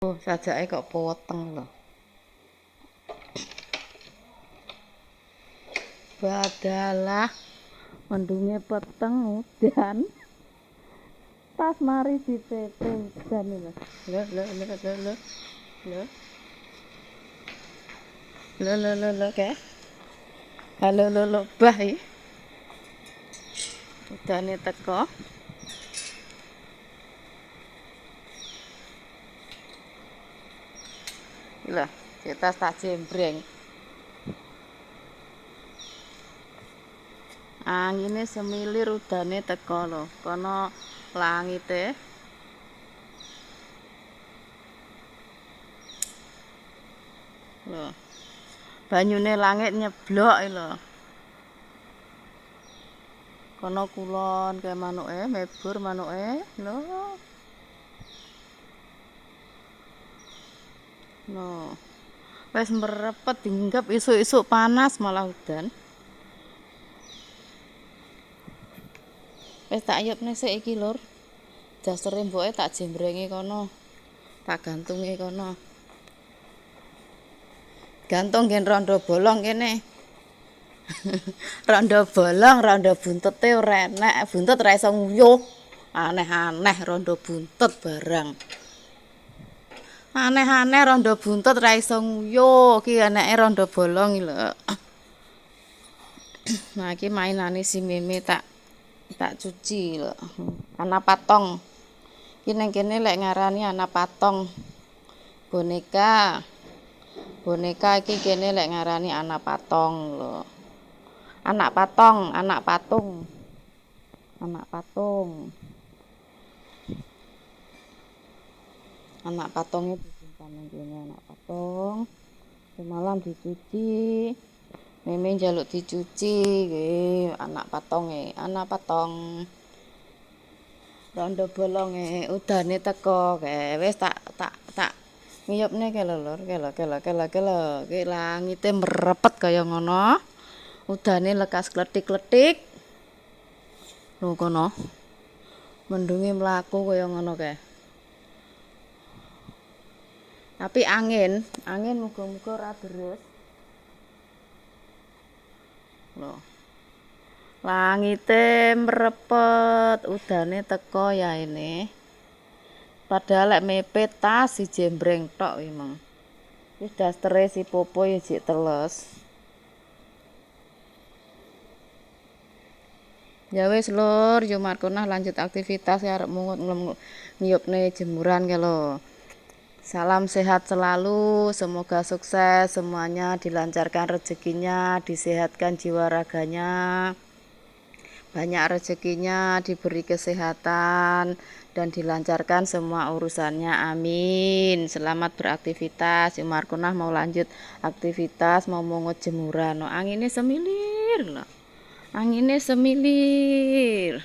Oh, sajake kok poteng lho. Badalah mendunge peteng udan. Pas mari ditete udan lho. Lho lho lho lho lho. Lho. Lho lho lho lho ke. Halo lho lho bah iki. Udane teko. Lho, cetas tak jembreng. Angine semilir udane teko lho. Kono langite. Lho. Banyune langit nyeblok lho. Kono kulon kayak manuke, mebur manuke. Lho. No. Wes merepet dinggep isuk-isuk panas malah udan. Wes tak yupne sik iki lur. Dasere mboke tak jembrengi kono. Tak gantungi kono. Gantung gen rondo bolong kene. Rondo bolong, rondo buntute ora enek, buntut ora iso nguyuh. Aneh-aneh rondo buntut barang. Aneh-aneh rondo buntut ra iso nguyuh, ki eneke rondo bolong iki lho. Nah, iki mainane si Meme tak cuci lho. Anak patong. Iki ning kene lek ngarani anak patong. Boneka. Boneka iki kene lek ngarani anak patong lho. Anak patong, anak patung. Anak patung. Anak patungnya disimpan ning kene anak patung. Semalam dicuci. Meme njaluk dicuci, anak patonge, anak patong. Rondo bolonge udane teko kae wis tak ngiyupne ke lho lur, ke lho. Ki langite merepet kaya ngono. Udane lekas kletik-kletik. Lho kono. Mendunge mlaku kaya ngono kae. Tapi angin muga-muga ora deres. Loh. Langite merepet, udane teko ya ini. Padahal lek mepet tas si jembreng tok emang. Wis dastere si Popo ya jek teles. Ya wis lur, yo Markonah lanjut aktivitas ya arep mungut ngiyupne jemuran ke lho. Salam sehat selalu, semoga sukses semuanya, dilancarkan rezekinya, disehatkan jiwa raganya, banyak rezekinya, diberi kesehatan, dan dilancarkan semua urusannya, amin. Selamat beraktivitas. Markonah mau lanjut aktivitas, mau mungut jemuran. No, anginnya semilir loh. Anginnya semilir.